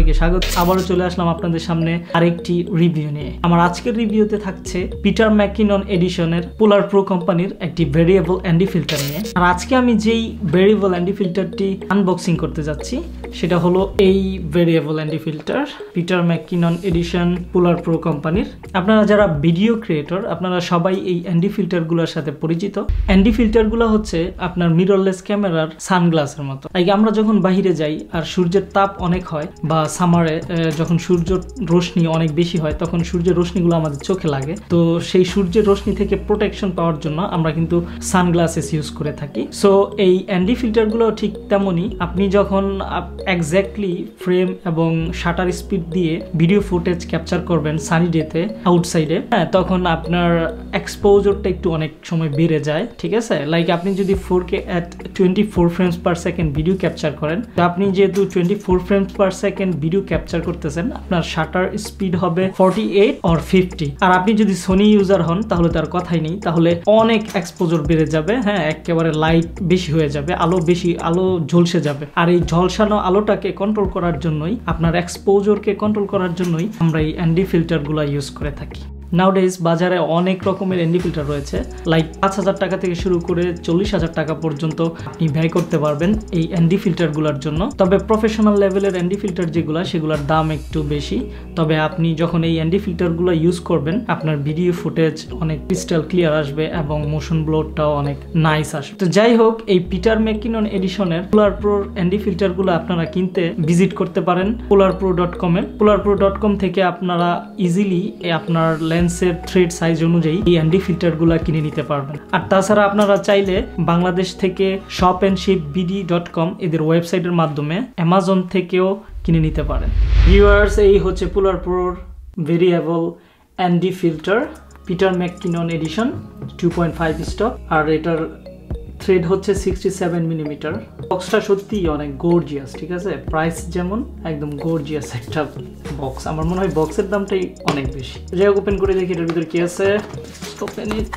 সবাইকে স্বাগত। আবারও চলে আসলাম আপনাদের সামনে আরেকটি রিভিউ নিয়ে। আমার আজকের রিভিউতে থাকছে পিটার ম্যাকিনন এডিশনের পোলার প্রো কোম্পানির একটি ভেরিয়েবল অ্যান্ডি ফিল্টার নিয়ে। আর আজকে আমি যেই ভেরিয়েবল অ্যান্ডি ফিল্টারটি আনবক্সিং করতে যাচ্ছি সেটা হলো এই variable ND filter, Peter McKinnon edition Polar Pro কোম্পানির। আপনারা যারা ভিডিও ক্রিয়েটর আপনারা সবাই এই অ্যান্ডি ফিল্টারগুলোর সাথে পরিচিত। অ্যান্ডি ফিল্টারগুলো হচ্ছে আপনার মিররলেস ক্যামেরার সানগ্লাসের মতো। আমরা যখন বাহিরে যাই আর সূর্যের তাপ অনেক হয় বা সামারে যখন সূর্য রশ্মি অনেক বেশি হয় তখন সূর্যের রশ্মিগুলো আমাদের চোখে লাগে, তো সেই সূর্যের রশ্মি থেকে প্রোটেকশন পাওয়ার জন্য আমরা কিন্তু সানগ্লাসেস ইউজ করে থাকি। সো এই অ্যান্ডি ফিল্টারগুলো ঠিক তেমনই। আপনি যখন এক্স্যাক্টলি ফ্রেম এবং শাটার স্পিড দিয়ে ভিডিও ফুটেজ ক্যাপচার করবেন সানি ডেতে আউটসাইডে, হ্যাঁ, তখন আপনার এক্সপোজারটা একটু অনেক সময় বেড়ে যায়। ঠিক আছে, লাইক আপনি যদি 4K at 24 frames per second video capture করেন, তো আপনি যেহেতু 24 frames per second video capture করতেছেন আপনার শাটার স্পিড হবে 48 or 50। আর আপনি যদি সোনি ইউজার হন তাহলে তার কথাই নেই, তাহলে অনেক এক্সপোজার বেড়ে যাবে। হ্যাঁ, একেবারে লাইট বেশি হয়ে যাবে, আলো ঝলসে যাবে। আর এই ঝলসানো আলোটাকে কন্ট্রোল করার জন্যই, আপনার এক্সপোজারকে কন্ট্রোল করার জন্যই আমরা এই অ্যান্ডি ফিল্টারগুলো ইউজ করে থাকি। নাউডেজ বাজারে অনেক রকমের অ্যান্ডি ফিল্টার রয়েছে, লাইক 5,000 টাকা থেকে শুরু করে 40,000 টাকা পর্যন্ত আপনি ব্যয় করতে পারবেন এই অ্যান্ডি ফিল্টারগুলোর জন্য। তবে প্রফেশনাল লেভেলের অ্যান্ডি ফিল্টার যেগুলো সেগুলোর দাম একটু বেশি। তবে আপনি যখন এই অ্যান্ডি ফিল্টারগুলো ইউজ করবেন আপনার ভিডিও ফুটেজ অনেক ক্রিস্টাল ক্লিয়ার আসবে এবং মোশন ব্লোরটাও অনেক নাইস আসবে। তো যাই হোক, এই পিটার ম্যাকিনন এডিশনের পোলার প্রোর অ্যান্ডি ফিল্টারগুলো আপনারা কিনতে ভিজিট করতে পারেন polarpro.com-এ। polarpro.com থেকে আপনারা ইজিলি আপনার লেন্সের থ্রেড সাইজ অনুযায়ী এই অ্যান্ডি ফিল্টারগুলো কিনে নিতে পারবেন। আর তাছাড়া আপনারা চাইলে বাংলাদেশ থেকে shopandshipbd.com এদের ওয়েবসাইটের মাধ্যমে অ্যামাজন থেকেও কিনে নিতে পারেন। ভিউয়ার্স, এই হচ্ছে পোলার প্রোর variable ND filter Peter McKinnon edition 2.5 স্টক, আর এটার থ্রেড হচ্ছে 67mm। বক্সটা সত্যিই অনেক গর্জিয়াস। ঠিক আছে, প্রাইস যেমন একদম গর্জিয়াস একটা বক্স। আমার মনে হয় বক্সের দামটাই অনেক বেশি। যাই হোক, ওপেন করে দেখি এটার ভিতরে কি আছে। Open it.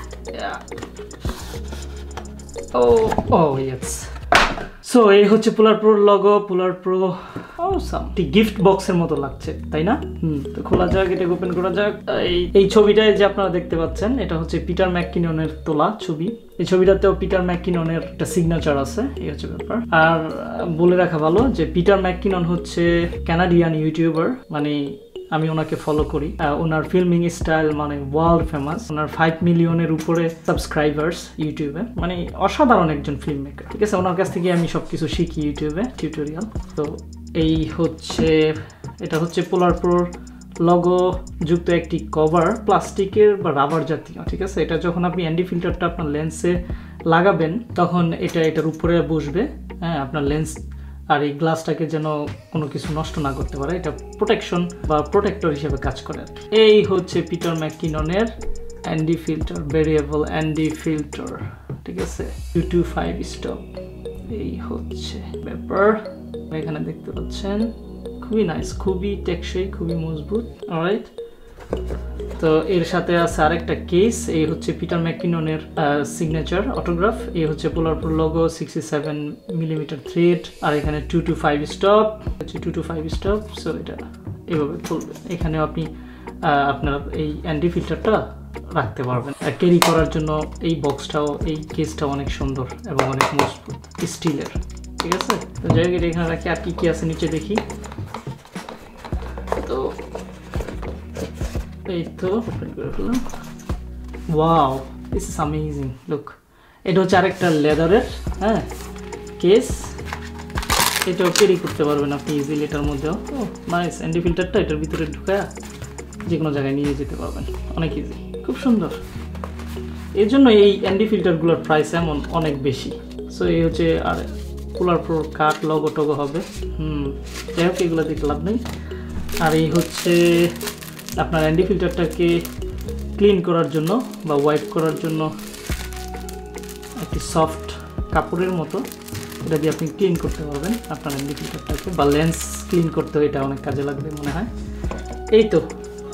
ইয়েস। সো এই হচ্ছে পোলার প্রোর লগো। পোলার প্রো গিফট বক্সের মতো লাগছে, তাই না? তো খোলা যাক, এটা ওপেন করা যাক। এই ছবিটায় যে আপনারা দেখতে পাচ্ছেন এটা হচ্ছে পিটার ম্যাকিননের তোলা ছবি। এই ছবিটাতেও পিটার ম্যাকিননের একটা সিগনেচার আছে, এই হচ্ছে ব্যাপার। আর বলে রাখা ভালো যে পিটার ম্যাকিনন হচ্ছে কানাডিয়ান ইউটিউবার, মানে আমি ওনাকে ফলো করি। ওনার ফিল্মিং স্টাইল মানে ওয়ার্ল্ড ফেমাস। ওনার 5 মিলিয়নের উপরে সাবস্ক্রাইবার্স ইউটিউবে, মানে অসাধারণ একজন ফিল্ম মেকার। ঠিক আছে, ওনার কাছ থেকে আমি সবকিছু শিখি ইউটিউবে, টিউটোরিয়াল। তো এটা হচ্ছে পোলার প্রোর লগো যুক্ত একটি কভার, প্লাস্টিকের বা রাবার জাতীয়। ঠিক আছে, এটা যখন আপনি অ্যান্ডি ফিল্টারটা আপনার লেন্সে লাগাবেন তখন এটার উপরে বসবে। হ্যাঁ, আপনার লেন্স আর এই গ্লাসটাকে যেন কোনো কিছু নষ্ট না করতে পারে, এটা প্রোটেকশন বা প্রোটেক্টর হিসেবে কাজ করে। এই হচ্ছে পিটার ম্যাকিননের ND filter, variable ND filter. ঠিক আছে, 225 স্টক। এই হচ্ছে ব্যাপার, এখানে দেখতে পাচ্ছেন খুবই নাইস, খুবই টেকসই, খুবই মজবুত। অলরাইট, তো এর সাথে আছে আরেকটা কেস। এই হচ্ছে পিটার ম্যাকিননের সিগনেচার অটোগ্রাফ। এই হচ্ছে পোলার প্রো লোগো, 67mm থ্রেড, আর এখানে 225 স্টপ হচ্ছে 225 স্টপ। সো এটা এভাবে খুলবে। এখানেও আপনি আপনার এই অ্যান্ডি ফিল্টারটা রাখতে পারবেন। আর ক্যারি করার জন্য এই বক্সটাও, এই কেসটাও অনেক সুন্দর এবং অনেক মজবুত, স্টিলের। ঠিক আছে, তো যাই হোক, এটা এখানে রাখি। আর কি আছে নিচে দেখি। তো এই তো ওপেন করে ফেললাম। Wow, this is amazing. Look, এটা হচ্ছে আরেকটা লেদারের কেস। এটাও ক্যারি করতে পারবেন আপনি ইজিলি এটার মধ্যেও। ও নাইস, অ্যান্ডি ফিল্টারটা এটার ভিতরে ঢুকায়া যে কোনো জায়গায় নিয়ে যেতে পারবেন অনেক ইজি, খুব সুন্দর। এর জন্য এই অ্যান্ডি ফিল্টারগুলোর প্রাইস এমন অনেক বেশি। সো এই হচ্ছে, আর পোলার প্রোর কাট লগো টগো হবে। যাই হোক, এগুলো দেখতে লাভ নেই। আর এই হচ্ছে আপনার অ্যান্ডি ফিল্টারটাকে ক্লিন করার জন্য বা ওয়াইপ করার জন্য একটি সফট কাপড়ের মতো, এটা দিয়ে আপনি ক্লিন করতে পারবেন আপনার অ্যান্ডি ফিল্টারটাকে, বা লেন্স ক্লিন করতে এটা অনেক কাজে লাগবে মনে হয়। এই তো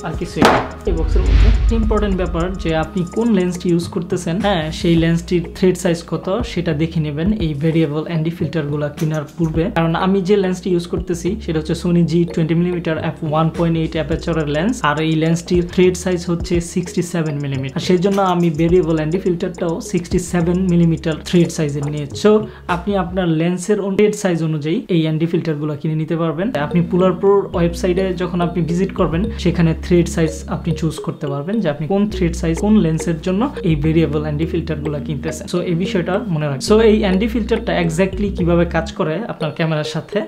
আর কিছুই না এই বক্সের মধ্যে। ইম্পর্টেন্ট ব্যাপার যে আপনি কোন লেন্সটি ইউজ করতেছেন, হ্যাঁ সেই লেন্সটির থ্রেড সাইজ কত সেটা দেখে নেবেন এই ভেরিয়েবল ND ফিল্টারগুলো কেনার পূর্বে। কারণ আমি যে লেন্সটি ইউজ করতেছি সেটা হচ্ছে Sony G20mm f1.8 অ্যাপারচারের লেন্স, আর এই লেন্সটির থ্রেড সাইজ হচ্ছে 67mm। আর সেই জন্য আমি ভেরিয়েবল ND ফিল্টারটাও 67mm থ্রেড সাইজের নিয়ে। সো আপনি আপনার লেন্সের থ্রেড সাইজ অনুযায়ী এই ND ফিল্টারগুলো কিনে নিতে পারবেন। আপনি পুলার প্রোর ওয়েবসাইটে যখন আপনি ভিজিট করবেন সেখানে থ্রেড সাইজ আপনি চুজ করতে পারবেন যে আপনি কোন থ্রেড সাইজ কোন লেন্সের জন্য এই ভেরিয়েবল ND ফিল্টারগুলো কিনতেছেন। সো এই বিষয়টা মনে রাখবেন। সো এই ND ফিল্টারটা এক্স্যাক্টলি কিভাবে কাজ করে আপনার ক্যামেরার সাথে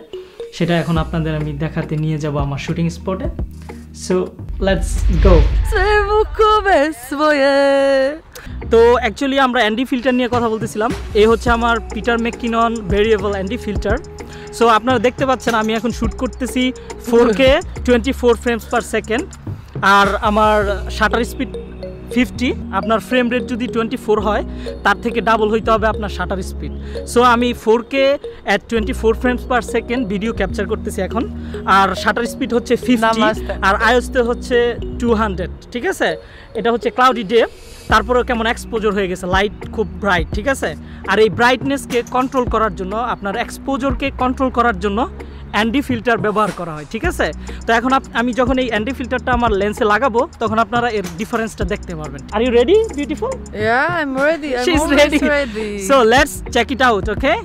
সেটা এখন আপনাদের আমি দেখাতে নিয়ে যাব আমার শুটিং স্পটে। So let's go. তো অ্যাকচুয়ালি আমরা ND ফিল্টার নিয়ে কথা বলতেছিলাম। এই হচ্ছে আমার Peter McKinnon variable ND filter. So আপনারা দেখতে পাচ্ছেন আমি এখন শ্যুট করতেছি 4K 24 ফ্রেমস পার সেকেন্ড, আর আমার শাটার স্পিড 50। আপনার ফ্রেম রেট যদি 24 হয় তার থেকে ডাবল হইতে হবে আপনার শাটার স্পিড। সো আমি 4K at 24 frames per second video capture করতেছি এখন, আর শাটার স্পিড হচ্ছে 50 আর আইওসতে হচ্ছে 200। ঠিক আছে, এটা হচ্ছে ক্লাউডি ডে, তারপরেও কেমন এক্সপোজার হয়ে গেছে, লাইট খুব ব্রাইট। ঠিক আছে, আর এই ব্রাইটনেসকে কন্ট্রোল করার জন্য আপনার এক্সপোজারকে কন্ট্রোল করার জন্য ND ফিল্টার ব্যবহার করা হয়। ঠিক আছে, তো এখন আমি যখন এই ND ফিল্টারটা আমার লেন্সে লাগাবো তখন আপনারা এর ডিফারেন্সটা দেখতে পারবেন। Are you ready beautiful? Yeah, I'm ready. She's always ready. So let's check it out, okay?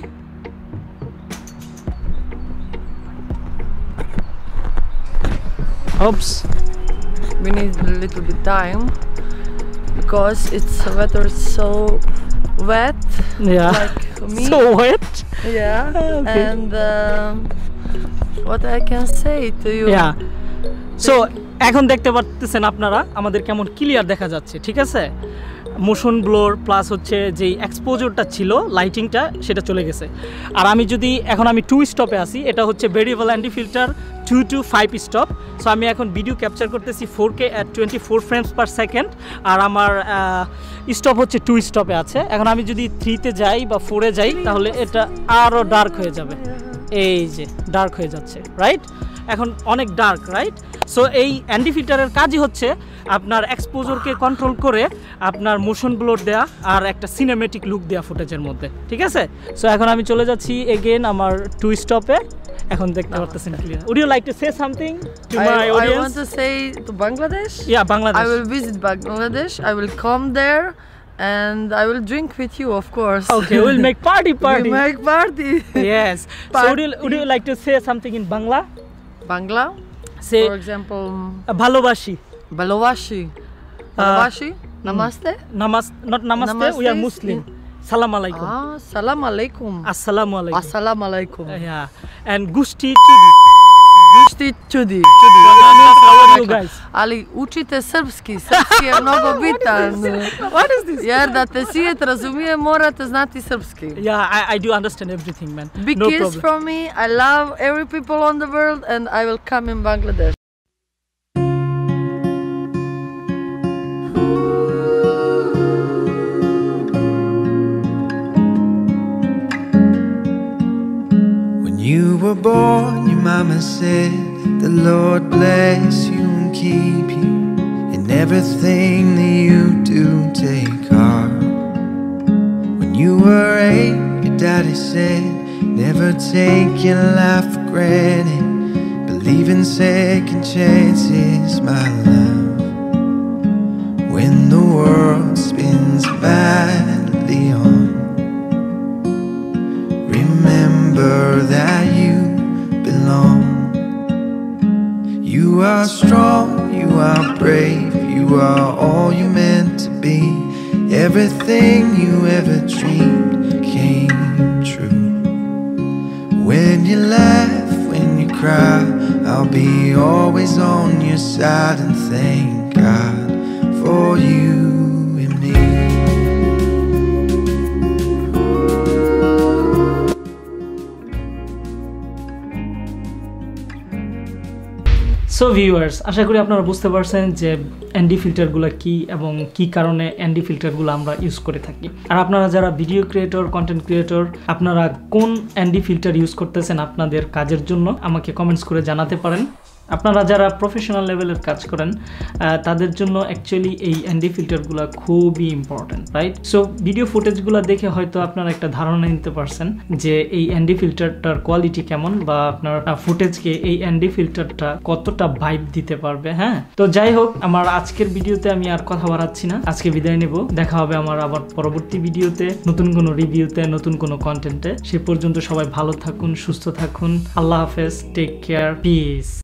Oops. We need a little bit time because it's weather so wet. Yeah. Like me. So wet. Yeah. Okay. And what I can say to you? Yeah. So এখন দেখতে পাচ্ছেন আপনারা আমাদের কেমন clear দেখা যাচ্ছে। ঠিক আছে, মোশন ব্লোর প্লাস হচ্ছে যে এক্সপোজারটা ছিল লাইটিংটা সেটা চলে গেছে। আর আমি যদি এখন আমি 2 স্টপে আসি, এটা হচ্ছে variable ND filter 2 to 5 stop. So আমি এখন ভিডিও ক্যাপচার করতেছি 4K at 24 frames per second, আর আমার স্টপ হচ্ছে 2 স্টপে আছে। এখন আমি যদি 3-তে যাই বা 4-এ যাই তাহলে এটা আরও ডার্ক হয়ে যাবে। এই যে ডার্ক হয়ে যাচ্ছে, রাইট? এখন অনেক ডার্ক, রাইট? সো এই ND ফিল্টারের কাজই হচ্ছে আপনার এক্সপোজারকে কন্ট্রোল করে আপনার মোশন ব্লোর দেয়া আর একটা সিনেমেটিক লুক দেয়া ফুটেজের মধ্যে। ঠিক আছে, সো এখন আমি চলে যাচ্ছি এগেন আমার 2 স্টপে। এখন দেখতে পারতেছেন clear. Would you like to say something to my audience? I want to say to Bangladesh. Yeah, Bangladesh. I will visit Bangladesh. I will come there and I will drink with you, of course. Okay, we'll make party. We make party. Yes. So would you like to say something in Bangla? Bangla? Say, for example, bhalobashi. Balobashi. Balobashi? Namaste? Not namaste. We are Muslim. Salam alaikum. Salam alaikum. Assalamu alaikum. Assalamu alaikum. Yeah. And gushti chudi. Gushti chudi. How are you guys? Ali, učite srpski. Srpski je mnogo bitan. What is this? Jer da te svijet razumije, morate znati srpski. Yeah, I do understand everything, man. Big No kiss problem. from me. I love every people on the world and I will come in Bangladesh. You were born, your mama said, the Lord bless you and keep you in everything that you do, take heart. When you were 8, your daddy said, never take your life for granted, believe in second chances, my love. When the world spins madly on, remember that you belong. You are strong, you are brave, you are all you meant to be. Everything you ever dreamed came true. When you laugh, when you cry, I'll be always on your side and thank God for you and me. So viewers, আশা করি আপনারা বুঝতে পারছেন যে ND ফিল্টারগুলো কি এবং কি কারণে ND ফিল্টারগুলো আমরা ইউজ করে থাকি। আর আপনারা যারা ভিডিও ক্রিয়েটর, কন্টেন্ট ক্রিয়েটর, আপনারা কোন ND ফিল্টার ইউজ করতেছেন আপনাদের কাজের জন্য আমাকে কমেন্টস করে জানাতে পারেন। আপনারা যারা প্রফেশনাল লেভেলের কাজ করেন তাদের জন্য অ্যাকচুয়ালি এই এনডি ফিল্টারগুলো খুবই ইম্পর্টেন্ট, রাইট? সো ভিডিও ফুটেজগুলো দেখে হয়তো আপনারা একটা ধারণা নিতে পারছেন যে এই এনডি ফিল্টারটার কোয়ালিটি কেমন বা আপনার ফুটেজকে এই এনডি ফিল্টারটা কতটা ভাইব দিতে পারবে। হ্যাঁ, তো যাই হোক, আমার আজকের ভিডিওতে আমি আর কথা বাড়াচ্ছি না, আজকে বিদায় নেব। দেখা হবে আমার আবার পরবর্তী ভিডিওতে, নতুন কোনো রিভিউতে, নতুন কোনো কন্টেন্টে। সে পর্যন্ত সবাই ভালো থাকুন, সুস্থ থাকুন। আল্লাহ হাফেজ, টেক কেয়ার, পিস।